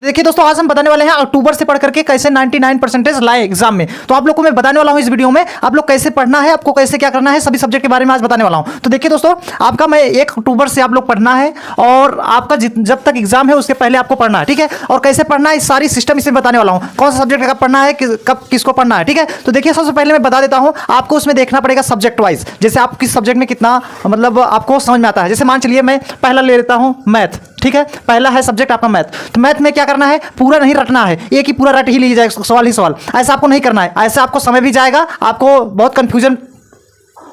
देखिए दोस्तों, आज हम बताने वाले हैं अक्टूबर से पढ़ करके कैसे 99% लाए एग्जाम में। तो आप लोग को मैं बताने वाला हूं इस वीडियो में, आप लोग कैसे पढ़ना है, आपको कैसे क्या करना है, सभी सब्जेक्ट के बारे में आज बताने वाला हूं। तो देखिए दोस्तों, आपका मैं 1 अक्टूबर से आप लोग पढ़ना है और आपका जब तक एग्जाम है उसके पहले आपको पढ़ना है, ठीक है। और कैसे पढ़ना है, इस सारी सिस्टम इसमें बताने वाला हूं, कौन सा सब्जेक्ट कब पढ़ना है, कब किसको पढ़ना है, ठीक है। तो देखिए, सबसे पहले मैं बता देता हूं, आपको उसमें देखना पड़ेगा सब्जेक्ट वाइज, जैसे आप किस सब्जेक्ट में कितना मतलब आपको समझ में आता है। जैसे मान चलिए मैं पहला ले लेता हूं मैथ, ठीक है। पहला है सब्जेक्ट आपका मैथ। तो मैथ में क्या करना है, पूरा नहीं रटना है, एक ही पूरा रट ही लीजिए जाएगा, सवाल ही सवाल। ऐसा आपको नहीं करना है, ऐसे आपको समय भी जाएगा, आपको बहुत कंफ्यूजन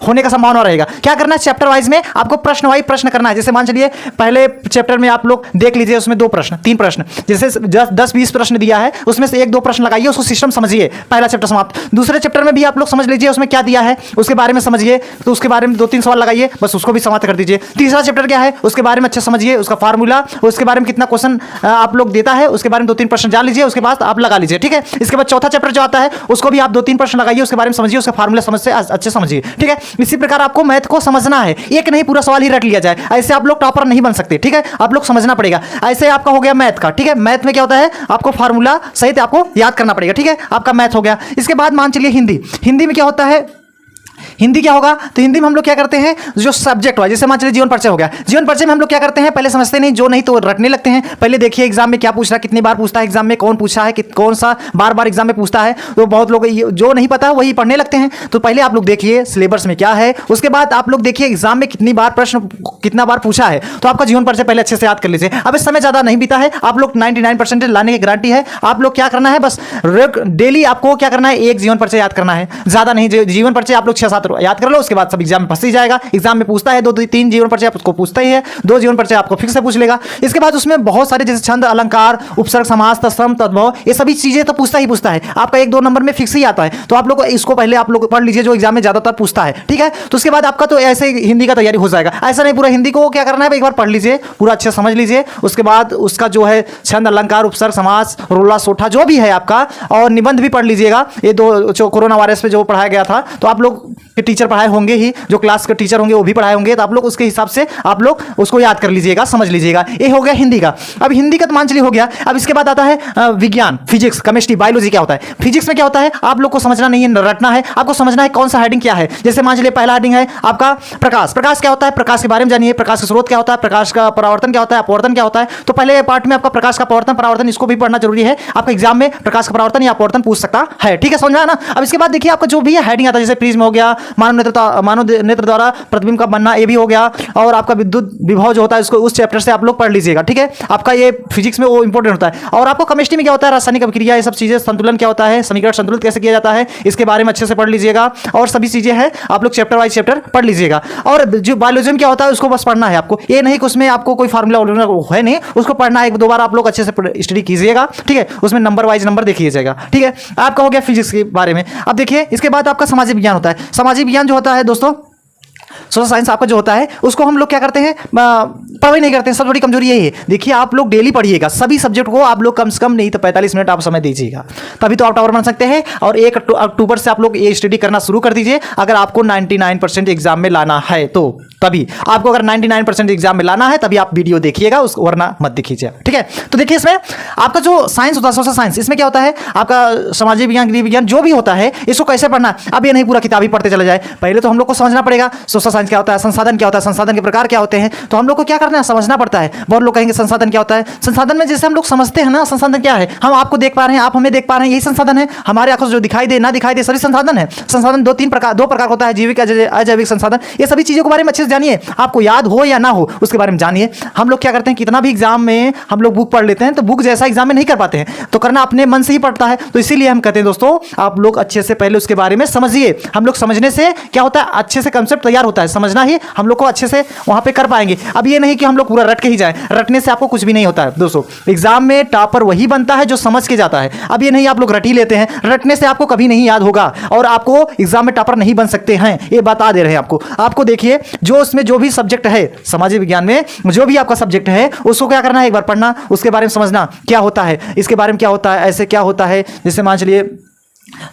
होने का संभावना रहेगा। क्या करना है, चैप्टर वाइज में आपको प्रश्न वाइज प्रश्न करना है। जैसे मान चलिए पहले चैप्टर में आप लोग देख लीजिए, उसमें 2 प्रश्न 3 प्रश्न, जैसे 10-20 प्रश्न दिया है, उसमें से 1-2 प्रश्न लगाइए, उसको सिस्टम समझिए, पहला चैप्टर समाप्त। दूसरे चैप्टर में भी आप लोग समझ लीजिए उसमें क्या दिया है, उसके बारे में समझिए, तो उसके बारे में 2-3 सवाल लगाइए, बस उसको भी समाप्त कर दीजिए। तीसरा चैप्टर क्या है, उसके बारे में अच्छे समझिए, उसका फार्मूला, उसके बारे में कितना क्वेश्चन आप लोग देता है, उसके बारे में 2-3 प्रश्न जान लीजिए, उसके बाद आप लगा लीजिए, ठीक है। इसके बाद चौथा चैप्टर जो आता है उसको भी आप 2-3 प्रश्न लगाइए, उसके बारे में समझिए, उसका फार्मूला समझ से अच्छे समझिए, ठीक है। इसी प्रकार आपको मैथ को समझना है, एक नहीं पूरा सवाल ही रट लिया जाए, ऐसे आप लोग टॉपर नहीं बन सकते, ठीक है। आप लोग समझना पड़ेगा। ऐसे आपका हो गया मैथ का, ठीक है। मैथ में क्या होता है, आपको फार्मूला सहित आपको याद करना पड़ेगा, ठीक है। आपका मैथ हो गया। इसके बाद मान चलिए हिंदी। हिंदी में क्या होता है, हिंदी क्या होगा, तो हिंदी में हम लोग क्या करते हैं, जो सब्जेक्ट हुआ, जैसे मान चलिए जीवन परिचय हो गया। जीवन परिचय में हम लोग क्या करते हैं, पहले समझते नहीं, जो नहीं तो रटने लगते हैं। पहले देखिए एग्जाम में क्या पूछ रहा है, कितनी बार पूछता है एग्जाम में, कौन पूछा है, कौन सा बार बार एग्जाम में पूछता है। तो बहुत लोग जो नहीं पता वही पढ़ने लगते हैं। तो पहले आप लोग देखिए सिलेबस में क्या है, उसके बाद आप लोग देखिए एग्जाम में कितनी बार प्रश्न कितना बार पूछा है। तो आपका जीवन परिचय पहले अच्छे से याद कर लीजिए। अब इस समय ज़्यादा नहीं बीता है, आप लोग 99% लाने की गारंटी है। आप लोग क्या करना है, बस डेली आपको क्या करना है, एक जीवन परिचय याद करना है, ज़्यादा नहीं। जीवन परिचय आप लोग 6-7 याद कर लो, उसके बाद सब एग्जाम में फंस ही जाएगा। एग्जाम में पूछता है 2-3 जीवन परिचय आप उसको पूछता ही है, 2 जीवन परिचय आपको फिक्स से पूछ लेगा। इसके बाद उसमें बहुत सारे जैसे छंद, अलंकार, उपसर्ग, समास, तत्सम, तद्भव, ये सभी चीजें तो पूछता है। आपका 1-2 नंबर में फिक्स ही आता है। तो आप लोग इसको पहले आप लोग पढ़ लीजिए, जो एग्जाम में ज्यादातर पूछता है, ठीक है। तो उसके बाद आपका तो ऐसे हिंदी का तैयारी हो जाएगा। ऐसा नहीं पूरा हिंदी को क्या करना है, एक बार पढ़ लीजिए, पूरा अच्छे समझ लीजिए। उसके बाद उसका जो है छंद, अलंकार, उपसर्ग, समास, रोला सोठा जो भी है आपका, और निबंध भी पढ़ लीजिएगा। ये 2 जो कोरोना वायरस पे जो पढ़ाया गया था, तो आप लोग के टीचर पढ़ाए होंगे ही, जो क्लास के टीचर होंगे वो भी पढ़ाए होंगे। तो आप लोग उसके हिसाब से आप लोग उसको याद कर लीजिएगा, समझ लीजिएगा। ये हो गया हिंदी का। अब हिंदी का तो मान चलिए हो गया। अब इसके बाद आता है विज्ञान, फिजिक्स, केमिस्ट्री, बायोलॉजी। क्या होता है फिजिक्स में, क्या होता है आप लोग को समझना नहीं है, रटना है। आपको समझना है कौन सा हेडिंग क्या है। जैसे मान चलिए पहला हेडिंग है आपका प्रकाश। प्रकाश क्या होता है, प्रकाश के बारे में जानिए। प्रकाश का स्रोत क्या होता है, प्रकाश का परावर्तन क्या होता है, अपवर्तन क्या होता है। तो पहले पार्ट में आपका प्रकाश का परावर्तन इसको भी पढ़ना जरूरी है। आपका एग्जाम में प्रकाश का परावर्तन या अपवर्तन पूछ सकता है, ठीक है, समझ में आया ना। अब इसके बाद देखिए आपका जो भी हेडिंग आता है, जैसे प्रिज्म हो गया, मानव नेत्र द्वारा प्रतिबिंब का बनना, ये भी हो गया। और आपका विद्युत विभव जो होता है, इसको उस चैप्टर से आप लोग पढ़ लीजिएगा, ठीक है। आपका ये फिजिक्स में वो इंपॉर्टेंट होता है। और आपको केमिस्ट्री में क्या होता है, रासायनिक अभिक्रिया, ये सब चीजें, संतुलन क्या होता है, समीकरण संतुलित कैसे किया जाता है, इसके बारे में अच्छे से पढ़ लीजिएगा। और सभी चीजें हैं, आप लोग चैप्टर वाइज चैप्टर पढ़ लीजिएगा। और जो बायोलॉजी में क्या होता है उसको बस पढ़ना है आपको, ये नहीं कि उसमें आपको कोई फार्मूला है नहीं, उसको पढ़ना है। 1-2 बार आप लोग अच्छे से स्टडी कीजिएगा, ठीक है। उसमें नंबर वाइज नंबर देखिए जाएगा, ठीक है। आपका हो गया फिजिक्स के बारे में। अब देखिए इसके बाद आपका सामाजिक विज्ञान होता है। सामाजिक विज्ञान जो होता है दोस्तों, सोशल साइंस आपका जो होता है, उसको हम लोग क्या करते हैं, पढ़ाई नहीं करते हैं। सबसे बड़ी कमजोरी यही है। देखिए आप लोग डेली पढ़िएगा, सभी सब्जेक्ट को आप लोग कम से कम नहीं तो 45 मिनट आप समय दीजिएगा, तभी तो आप टावर बन सकते हैं। और 1 अक्टूबर से आप लोग ये स्टडी करना शुरू कर दीजिए। अगर आपको 99% एग्जाम में लाना है तो तभी आपको, अगर 99% एग्जाम में लाना है तभी आप वीडियो देखिएगा, उसको वरना मत देखिए, ठीक है। तो देखिए इसमें आपका जो साइंस होता है, सोशल साइंस, इसमें क्या होता है आपका सामाजिक विज्ञान, गृह विज्ञान जो भी होता है, इसको कैसे पढ़ना है। अब ये नहीं पूरा किताब ही पढ़ते चले जाए, पहले तो हम लोग को समझना पड़ेगा सोशल साइंस क्या होता है, संसाधन क्या होता है, संसाधन के प्रकार क्या होते हैं। तो हम लोग को क्या करना है, समझना पड़ता है। बहुत लोग कहेंगे संसाधन क्या होता है। संसाधन में जैसे हम लोग समझते हैं ना, संसाधन क्या है, हम आपको देख पा रहे हैं, आप हमें देख पा रहे हैं, यही संसाधन है। हमारे आंखों से जो दिखाई दे ना दिखाई दे, सभी संसाधन है। संसाधन 2 प्रकार होता है, जैविक, अजैविक संसाधन। ये सभी चीजों के बारे में अच्छे से जानिए, आपको याद हो या ना हो उसके बारे में जानिए। हम लोग क्या करते हैं, कितना भी एग्जाम में हम लोग बुक पढ़ लेते हैं, तो बुक जैसा एग्जाम में नहीं कर पाते हैं, तो करना अपने मन से ही पड़ता है। तो इसीलिए हम कहते हैं दोस्तों, आप लोग अच्छे से पहले उसके बारे में समझिए। हम लोग समझने से क्या होता है, अच्छे से कंसेप्ट तैयार होता है। समझना ही हम लोग को अच्छे से वहां पे कर पाएंगे। अब ये नहीं कि हम लोग पूरा रट के ही जाएं, रटने से आपको कुछ भी नहीं होता है दोस्तों। एग्जाम में टॉपर वही बनता है जो समझ के जाता है। अब ये नहीं आप लोग रट ही लेते हैं, रटने से आपको कभी नहीं याद होगा और आपको एग्जाम में टॉपर नहीं बन सकते हैं, ये बता दे रहे हैं आपको देखिए, जो उसमें जो भी सब्जेक्ट है, सामाजिक विज्ञान में जो भी आपका सब्जेक्ट है, उसको क्या करना है, एक बार पढ़ना, उसके बारे में समझना क्या होता है, इसके बारे में क्या होता है, ऐसे क्या होता है। जैसे मान चलिए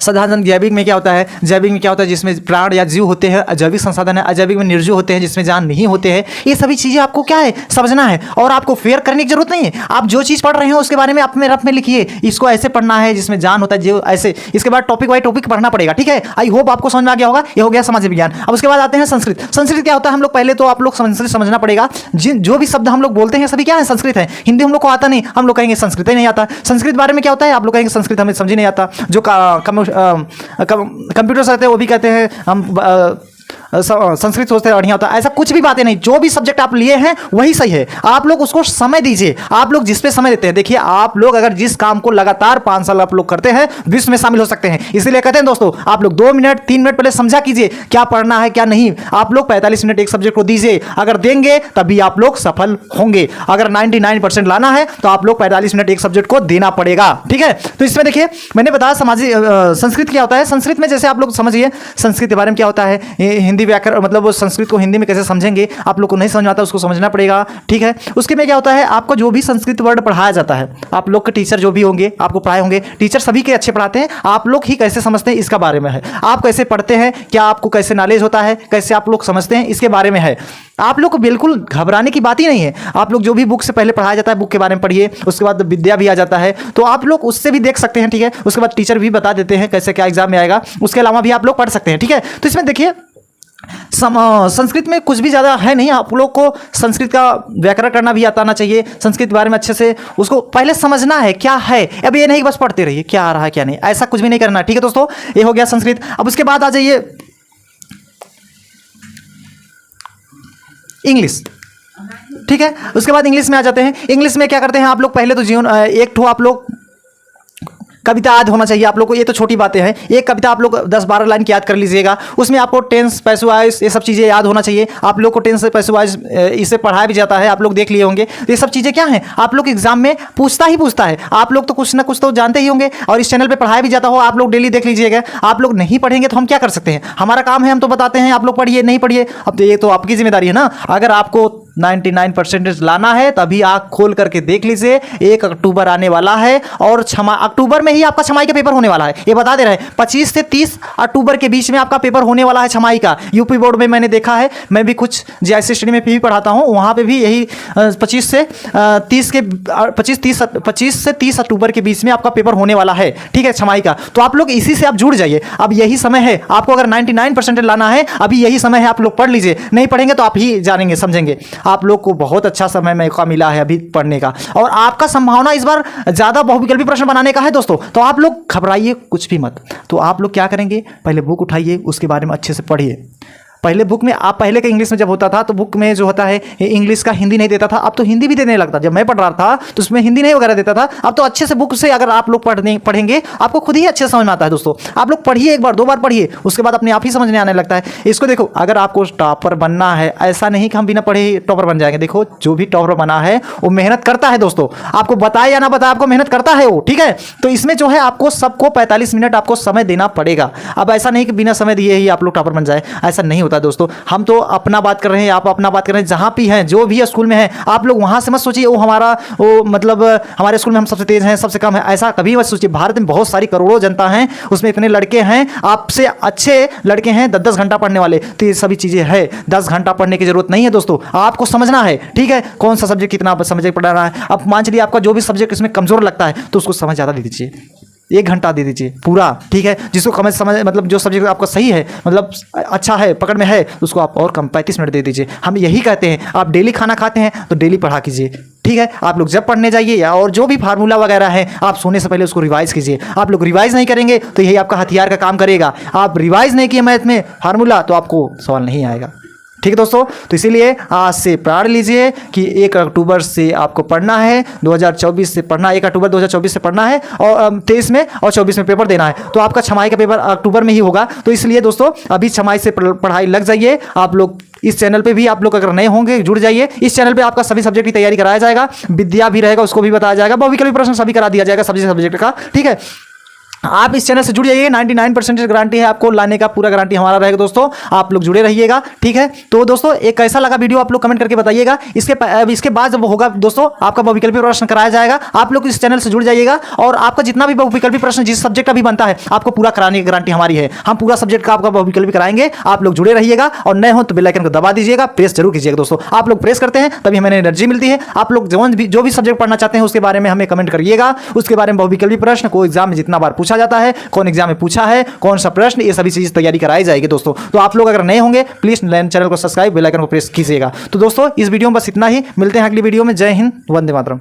साधारण जैविक में क्या होता है, जैविक में क्या होता है जिसमें प्राण या जीव होते हैं, जैविक संसाधन है, अजैविक में निर्जीव होते हैं जिसमें जान नहीं होते हैं। ये सभी चीज़ें आपको क्या है समझना है, और आपको फेयर करने की जरूरत नहीं है। आप जो चीज़ पढ़ रहे हो उसके बारे में अपने रफ में लिखिए, इसको ऐसे पढ़ना है जिसमें जान होता है, जो ऐसे, इसके बाद टॉपिक वाइज टॉपिक पढ़ना पड़ेगा, ठीक है। आई होप आपको समझ में आ गया होगा। ये हो गया समाज विज्ञान। अब उसके बाद आते हैं संस्कृत। संस्कृत क्या होता है हम लोग पहले तो आप लोग संस्कृत समझना पड़ेगा। जिन जो भी शब्द हम लोग बोलते हैं सभी क्या है संस्कृत है। हिंदी हम लोग को आता नहीं, हम लोग कहेंगे संस्कृत ही नहीं आता। संस्कृत बारे में क्या होता है आप लोग कहेंगे संस्कृत हमें समझ ही नहीं आता। जो कंप्यूटर से रहते हैं वो भी कहते हैं हम संस्कृत सोचते हैं बढ़िया होता है। ऐसा कुछ भी बातें नहीं, जो भी सब्जेक्ट आप लिए हैं वही सही है। आप लोग उसको समय दीजिए। आप लोग जिस पे समय देते हैं, देखिए आप लोग अगर जिस काम को लगातार 5 साल आप लोग करते हैं विश्व में शामिल हो सकते हैं। इसीलिए कहते हैं दोस्तों आप लोग 2 मिनट 3 मिनट पहले समझा कीजिए क्या पढ़ना है क्या नहीं। आप लोग 45 मिनट एक सब्जेक्ट को दीजिए, अगर देंगे तभी आप लोग सफल होंगे। अगर 99% लाना है तो आप लोग 45 मिनट एक सब्जेक्ट को देना पड़ेगा, ठीक है। तो इसमें देखिए मैंने बताया सामाजिक संस्कृत क्या होता है। संस्कृत में जैसे आप लोग समझिए संस्कृत के बारे में क्या होता है, हिंदी व्याकरण मतलब वो संस्कृत को हिंदी में कैसे समझेंगे, आप लोग को नहीं समझ में आता उसको समझना पड़ेगा, ठीक है। उसके में क्या होता है आपको जो भी संस्कृत वर्ड पढ़ाया जाता है, आप लोग के टीचर जो भी होंगे आपको पढ़ाए होंगे, टीचर सभी के अच्छे पढ़ाते हैं, आप लोग ही कैसे समझते हैं इसका बारे में है। आप कैसे पढ़ते हैं, क्या आपको कैसे नॉलेज होता है, कैसे आप लोग समझते हैं इसके बारे में है। आप लोग को बिल्कुल घबराने की बात ही नहीं है। आप लोग जो भी बुक से पहले पढ़ाया जाता है बुक के बारे में पढ़िए, उसके बाद विद्या भी आ जाता है तो आप लोग उससे भी देख सकते हैं, ठीक है। उसके बाद टीचर भी बता देते हैं कैसे क्या एग्जाम में आएगा, उसके अलावा भी आप लोग पढ़ सकते हैं, ठीक है। तो इसमें देखिए संस्कृत में कुछ भी ज़्यादा है नहीं, आप लोग को संस्कृत का व्याकरण करना भी आता आना चाहिए। संस्कृत के बारे में अच्छे से उसको पहले समझना है क्या है। अब ये नहीं बस पढ़ते रहिए क्या आ रहा है क्या नहीं, ऐसा कुछ भी नहीं करना, ठीक है दोस्तों। ये हो गया संस्कृत। अब उसके बाद आ जाइए इंग्लिश, ठीक है। उसके बाद इंग्लिश में आ जाते हैं। इंग्लिश में क्या करते हैं आप लोग पहले तो जीवन एक ठो आप लोग कविता याद होना चाहिए आप लोग को। ये तो छोटी बातें हैं, एक कविता आप लोग 10-12 लाइन की याद कर लीजिएगा। उसमें आपको टेंस पैसिव ये सब चीज़ें याद होना चाहिए। आप लोग को टेंस पैसिव इससे पढ़ाया भी जाता है, आप लोग देख लिए होंगे। तो ये सब चीज़ें क्या हैं आप लोग एग्जाम में पूछता है। आप लोग तो कुछ ना कुछ तो जानते ही होंगे और इस चैनल पर पढ़ाया भी जाता हो, आप लोग डेली देख लीजिएगा। आप लोग नहीं पढ़ेंगे तो हम क्या कर सकते हैं, हमारा काम है हम तो बताते हैं, आप लोग पढ़िए नहीं पढ़िए अब तो ये तो आपकी जिम्मेदारी है ना। अगर आपको 99% लाना है तभी आँख खोल करके देख लीजिए। 1 अक्टूबर आने वाला है और अक्टूबर में ही आपका छमाई का पेपर होने वाला है, ये बता दे रहे हैं। 25 से 30 अक्टूबर के बीच में आपका पेपर होने वाला है छमाई का। यूपी बोर्ड में मैंने देखा है, मैं भी कुछ जीआईसी स्टडी में भी पढ़ाता हूँ, वहाँ पे भी यही 25 से 30 अक्टूबर के बीच में आपका पेपर होने वाला है, ठीक है, छमाई का। तो आप लोग इसी से आप जुड़ जाइए। अब यही समय है आपको, अगर 99% लाना है अभी यही समय है, आप लोग पढ़ लीजिए। नहीं पढ़ेंगे तो आप ही जानेंगे समझेंगे। आप लोग को बहुत अच्छा समय मौका मिला है अभी पढ़ने का, और आपका संभावना इस बार ज़्यादा बहुविकल्पी प्रश्न बनाने का है दोस्तों। तो आप लोग घबराइए कुछ भी मत। तो आप लोग क्या करेंगे, पहले बुक उठाइए, उसके बारे में अच्छे से पढ़िए। पहले बुक में आप पहले का इंग्लिश में जब होता था तो बुक में जो होता है इंग्लिश का हिंदी नहीं देता था, अब तो हिंदी भी देने लगता। जब मैं पढ़ रहा था तो उसमें हिंदी नहीं वगैरह देता था, अब तो अच्छे से बुक से अगर आप लोग पढ़ेंगे आपको खुद ही अच्छे से समझ में आता है दोस्तों। आप लोग पढ़िए, 1 बार 2 बार पढ़िए, उसके बाद अपने आप ही समझने आने लगता है। इसको देखो, अगर आपको टॉपर बनना है, ऐसा नहीं कि हम बिना पढ़े टॉपर बन जाएंगे। देखो जो भी टॉपर बना है वो मेहनत करता है दोस्तों, आपको बताए या ना बताए आपको मेहनत करता है वो, ठीक है। तो इसमें जो है आपको सबको 45 मिनट आपको समय देना पड़ेगा। अब ऐसा नहीं कि बिना समय दिए ही आप लोग टॉपर बन जाए, ऐसा नहीं होता दोस्तों। हम तो अपना बात कर रहे हैं, आप अपना बात कर रहे हैं, जहाँ भी हैं जो भी स्कूल में हैं आप लोग वहाँ से मत सोचिए वो हमारा वो मतलब हमारे स्कूल में हम सबसे तेज हैं सबसे कम है, ऐसा कभी मत सोचिए। भारत में बहुत सारी करोड़ों जनता हैं, उसमें इतने लड़के हैं, आपसे अच्छे लड़के हैं 10-10 घंटा पढ़ने वाले। तो ये सभी चीज़ें हैं, 10 घंटा पढ़ने की जरूरत नहीं है दोस्तों, आपको समझना है, ठीक है। कौन सा सब्जेक्ट कितना समझ पढ़ना है। अब मान चलिए आपका जो भी सब्जेक्ट इसमें कमजोर लगता है तो उसको समय ज़्यादा दे दीजिए, 1 घंटा दे दीजिए पूरा, ठीक है। जिसको समझ मतलब जो सब्जेक्ट आपका सही है मतलब अच्छा है पकड़ में है उसको आप और कम 35 मिनट दे दीजिए। हम यही कहते हैं, आप डेली खाना खाते हैं तो डेली पढ़ा कीजिए, ठीक है। आप लोग जब पढ़ने जाइए या और जो भी फार्मूला वगैरह है आप सोने से पहले उसको रिवाइज कीजिए। आप लोग रिवाइज नहीं करेंगे तो यही आपका हथियार का काम करेगा। आप रिवाइज नहीं किए मैथ में फार्मूला तो आपको सवाल नहीं आएगा, ठीक है दोस्तों। तो इसीलिए आज से प्राण लीजिए कि 1 अक्टूबर से आपको पढ़ना है, 2024 से पढ़ना, 1 अक्टूबर 2024 से पढ़ना है और 23 में और 24 में पेपर देना है। तो आपका छमाई का पेपर अक्टूबर में ही होगा। तो इसलिए दोस्तों अभी छमाई से पढ़ाई लग जाइए। आप लोग इस चैनल पे भी आप लोग अगर नए होंगे जुड़ जाइए। इस चैनल पे आपका सभी सब्जेक्ट की तैयारी कराया जाएगा, विद्या भी रहेगा उसको भी बताया जाएगा, बहुविकल्पी प्रश्न सभी करा दिया जाएगा सभी सब्जेक्ट का, ठीक है। आप इस चैनल से जुड़ जाइए, 99% गारंटी है आपको लाने का, पूरा गारंटी हमारा रहेगा दोस्तों। आप लोग जुड़े रहिएगा, ठीक है। तो दोस्तों एक कैसा लगा वीडियो आप लोग कमेंट करके बताइएगा। इसके बाद जब होगा दोस्तों आपका बहुविकल्पी प्रश्न कराया जाएगा, आप लोग इस चैनल से जुड़ जाइएगा और आपका जितना भी बहुविकल्पी प्रश्न जिस सब्जेक्ट का भी बनता है आपको पूरा कराने की गारंटी हमारी है। हम पूरा सब्जेक्ट का आपका बहुविकल्पी कराएंगे। आप लोग जुड़े रहिएगा और नए हो तो बेल आइकन को दबा दीजिएगा, प्रेस जरूर कीजिएगा दोस्तों। आप लोग प्रेस करते हैं तभी हमें एनर्जी मिलती है। आप लोग जो भी सब्जेक्ट पढ़ना चाहते हैं उसके बारे में हमें कमेंट करिएगा, उसके बारे में बहुविकल्पी प्रश्न को एग्जाम में जितना बार पूछा जाता है, कौन एग्जाम में पूछा है, कौन सा प्रश्न, ये सभी चीज तैयारी कराई जाएगी दोस्तों। तो आप लोग अगर नए होंगे प्लीज चैनल को सब्सक्राइब, बेल आइकन को प्रेस कीजिएगा। तो दोस्तों इस वीडियो में बस इतना ही, मिलते हैं अगली वीडियो में। जय हिंद, वंदे मातरम।